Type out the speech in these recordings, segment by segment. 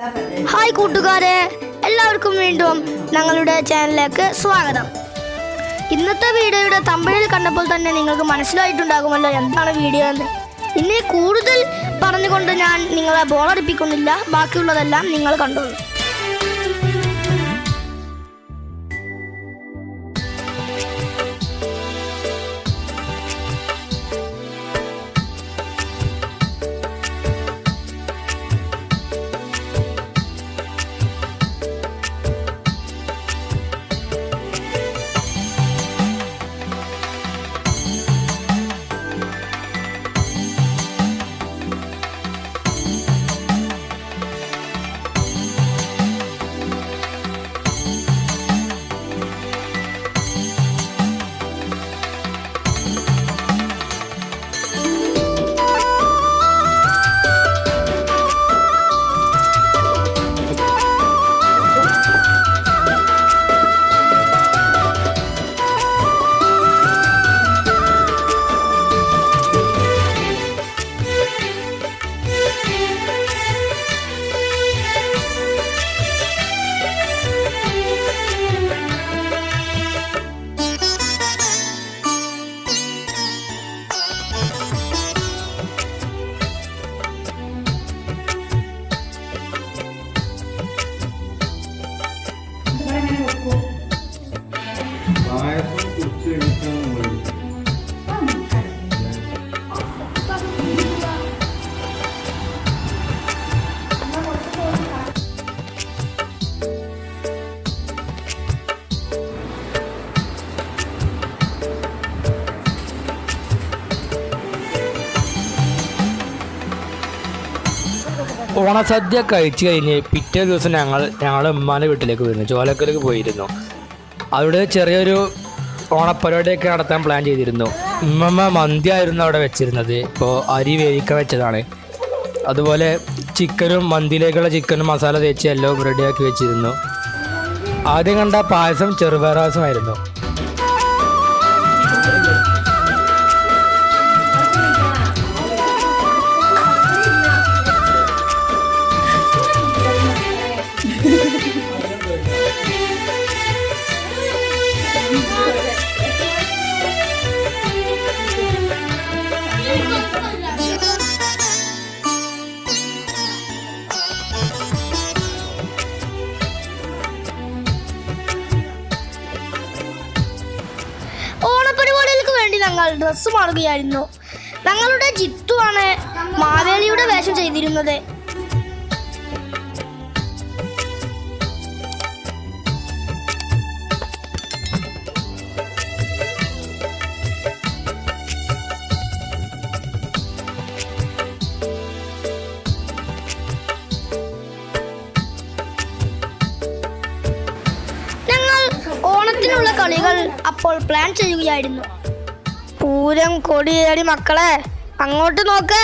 Hi കൂട്ടുകാരെ, എല്ലാവർക്കും വീണ്ടും ഞങ്ങളുടെ ചാനലിലേക്ക് സ്വാഗതം. ഇന്നത്തെ വീഡിയോയുടെ തമ്പനിയിൽ കണ്ടപ്പോൾ തന്നെ നിങ്ങൾക്ക് മനസ്സിലായിട്ടുണ്ടാകുമല്ലോ എന്താണ് വീഡിയോ എന്ന്. ഇനി കൂടുതൽ പറഞ്ഞുകൊണ്ട് ഞാൻ നിങ്ങളെ ബോറടിപ്പിക്കുന്നില്ല, ബാക്കിയുള്ളതെല്ലാം നിങ്ങൾ കണ്ടോളൂ. ഓണസദ്യ കഴിച്ച് കഴിഞ്ഞ് പിറ്റേ ദിവസം ഞങ്ങൾ ഉമ്മാൻ്റെ വീട്ടിലേക്ക് പോയിരുന്നു, ചോലക്കലേക്ക് പോയിരുന്നു. അവിടെ ചെറിയൊരു ഓണപ്പരിപാടിയൊക്കെ നടത്താൻ പ്ലാൻ ചെയ്തിരുന്നു. ഉമ്മമ്മ മന്തി ആയിരുന്നു അവിടെ വെച്ചിരുന്നത്, ഇപ്പോൾ അരി വേവിക്കാൻ വെച്ചതാണ്. അതുപോലെ ചിക്കനും മന്തിയിലേക്കുള്ള ചിക്കനും മസാല തേച്ച് എല്ലാം റെഡിയാക്കി വെച്ചിരുന്നു. ആദ്യം കണ്ട പായസം ചെറുപയർ പായസമായിരുന്നു. ഓണപരിപാടികൾക്ക് വേണ്ടി ഞങ്ങൾ ഡ്രസ്സ് മാറുകയായിരുന്നു. ഞങ്ങളുടെ ജിത്തു ആണ് മാവേലിയുടെ വേഷം ചെയ്തിരുന്നത്. ഓണത്തിനുള്ള കളികൾ അപ്പോൾ പ്ലാൻ ചെയ്യുകയായിരുന്നു. പൂരം കൊടിയേറി മക്കളെ, അങ്ങോട്ട് നോക്ക്.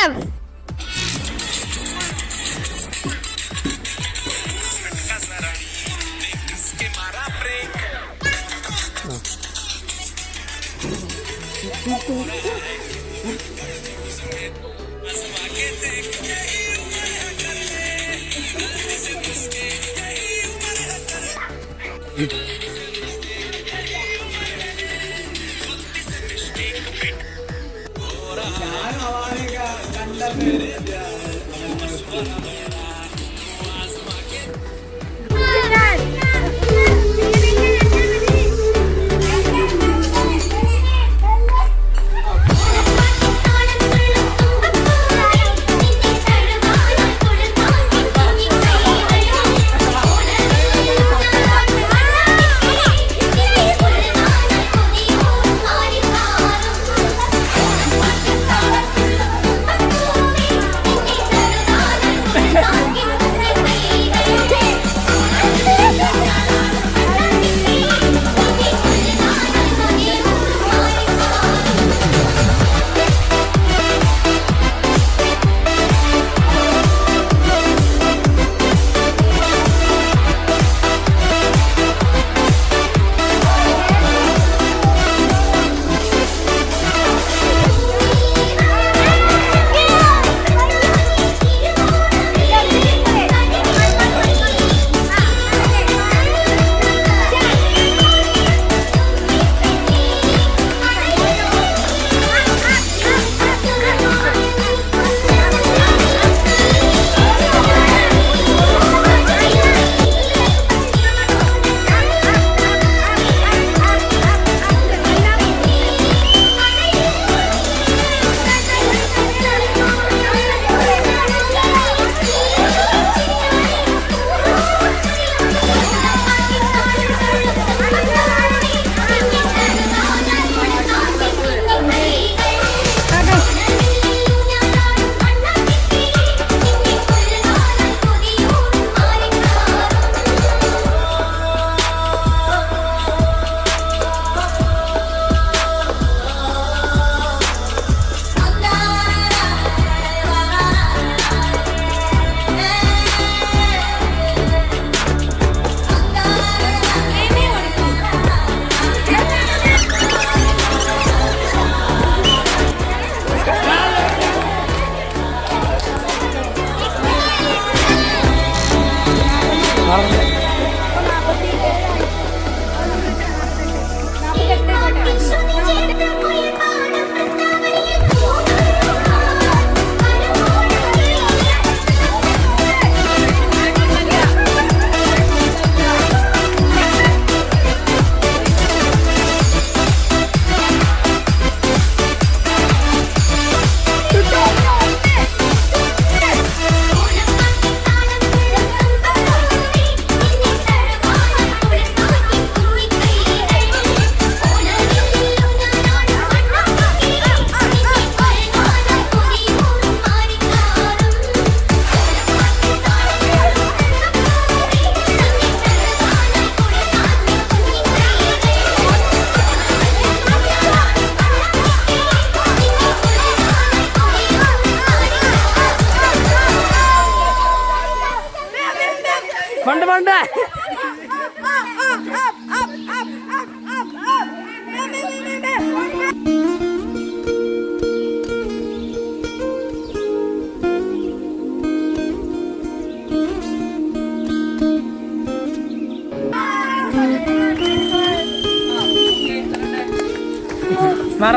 പണ്ട് പണ്ട്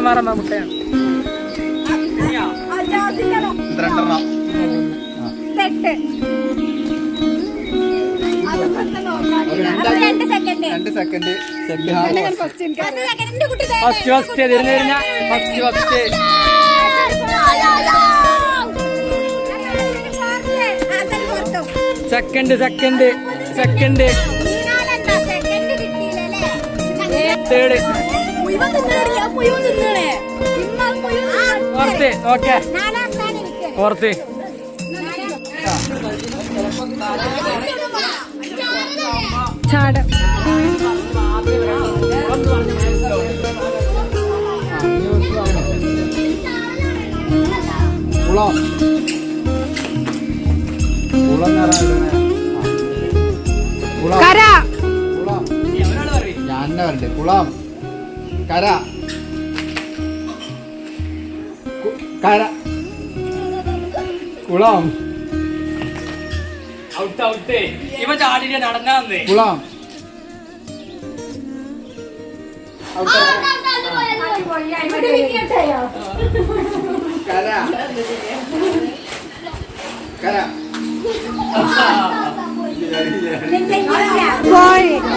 മാറ മുട്ടയാണ്. സെക്കൻഡ് തേർഡ് ഓക്കെ ഓർത്ത് ചാട് കര ഞാൻ വരണ്ടേ കുളം കര കര കുളം ഔട്ട് ഇവ ചാടിയിട്ട് നടന്നാന്നേ കുളം കര കര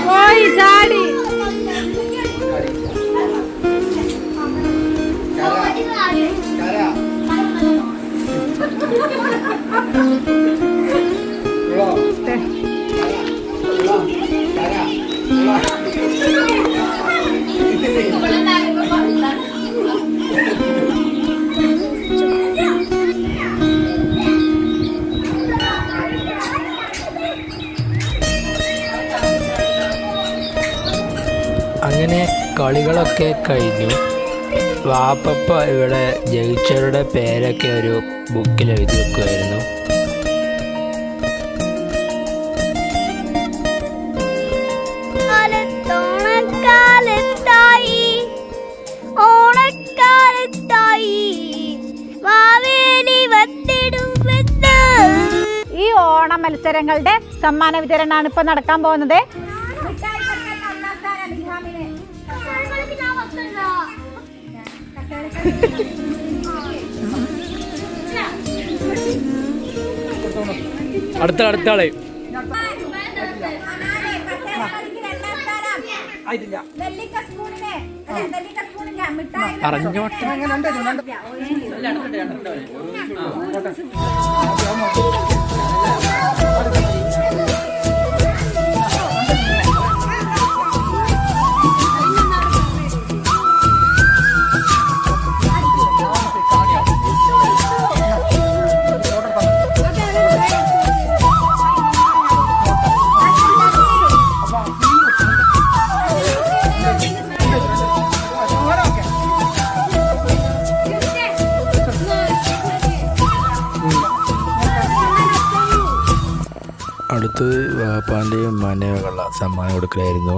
പോയി ചാടി അങ്ങനെ കളികളൊക്കെ കഴിഞ്ഞു. വാപ്പപ്പ ഇവിടെ ജയിച്ചവരുടെ പേരൊക്കെ ഒരു ബുക്കിൽ എഴുതി വെക്കുമായിരുന്നു. ഈ ഓണം മത്സരങ്ങളുടെ സമ്മാന വിതരണമാണ് ഇപ്പൊ നടക്കാൻ പോകുന്നത്. അടുത്താളെ അറിഞ്ഞോട്ടെ. അടുത്തത് വാപ്പാൻ്റെയും ഉമ്മാൻ്റെയും സമ്മാനം കൊടുക്കലായിരുന്നു.